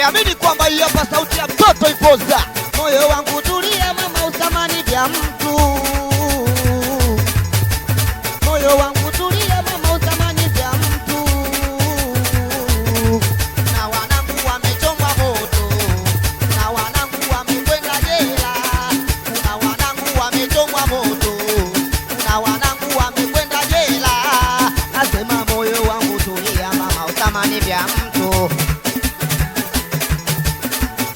amini kwamba hii hapa sauti ya mtoto Ipoza. Moyo wangu tulia mama, usamani vya mtu. Moyo wangu tulia mama, usamani vya mtu. Na wanangu wamechomwa moto, na wanangu wamekwenda jela. Na wanangu wamechomwa moto, na wanangu wamekwenda jela. Nasema moyo wangu tulia mama, usamani vya mtu.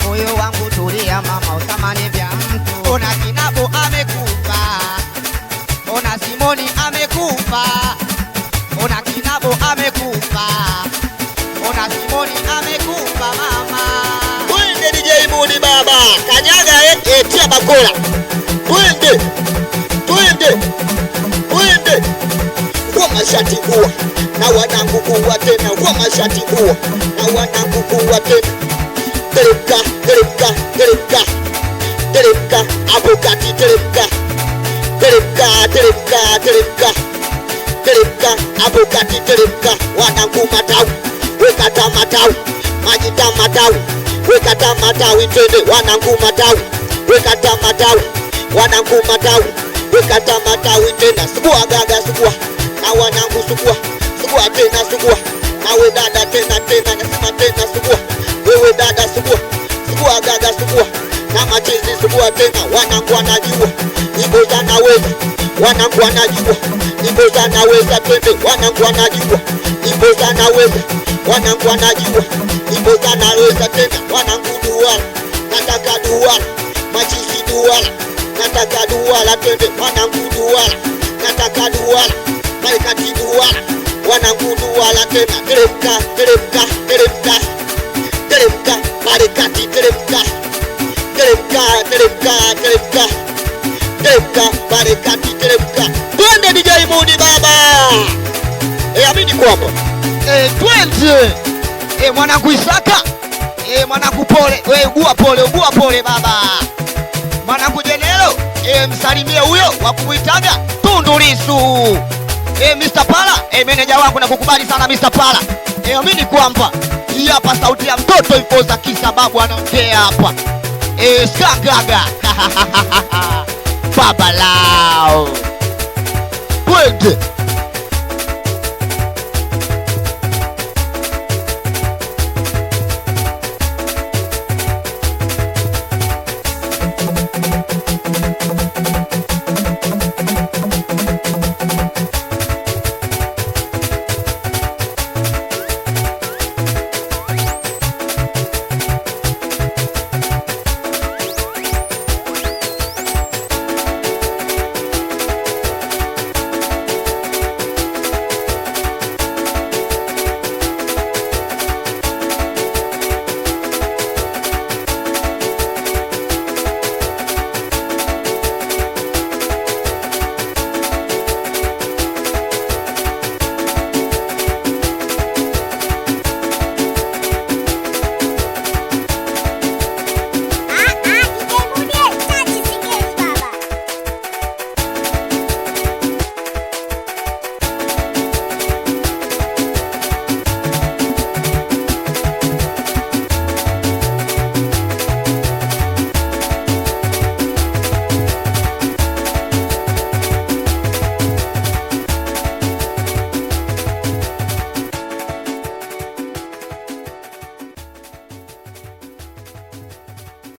Moyo wangu tulia mama, usamani vya mtu. Ona Kinabo amekufa, ona Simoni amekufa, ona Kinabo amekufa, ona Simoni amekufa mama. Twende DJ Mudi baba, kanyaga tia bakola. Twende, twende, twende. Kwa mashati huwa, na wanangu kuwa tena. Kwa mashati huwa, na wanangu kuwa tena. Teremka, teremka, teremka, teremka, hapo kati teremka. Teremka, teremka, teremka, teremka, hapo kati teremka. Wanangu matawi, weka tamatawi, maji tamatawi, weka tamatawi, twende. Wanangu matawi, weka tamatawi, wanangu matawi, weka tamatawi, tena. Sugua gaga, sugua, na wanangu sugua, sugua tena, sugua. Nawe dada tena, tena, nasema tena sugua. Wewe dada sugua, sugua gaga sugua, na machizi sugua tena. Wanangu wanajua, Ipoza naweza. Wanangu wanajua, Ipoza naweza, twende. Wanangu wanajua, Ipoza naweza. Wanangu wanajua, Ipoza naweza tena. Wanangu duala, nataka duala, machizi duala, nataka duala, twende. Wanangu duala, nataka duala, maikati duala, wanangu duala tena. Teremka, teremka, teremka, teremka, marekati teremka. Teremka, teremka, teremka, teremka, marekati teremka. Twende DJ Mudi baba. Amini kwamba Twende. Mwanangu Isaka. Mwanangu pole. Ugua pole, ugua pole baba. Mwanangu Jenelo. Msalimie huyo wa kumuitaga Tundu Lissu. Mr. Pala. Meneja wangu na kukubali sana Mr. Pala. Amini kwamba hii hapa sauti ya mtoto Ipoza, kisababu anaongea hapa. Skagaga. Baba lao. Twende.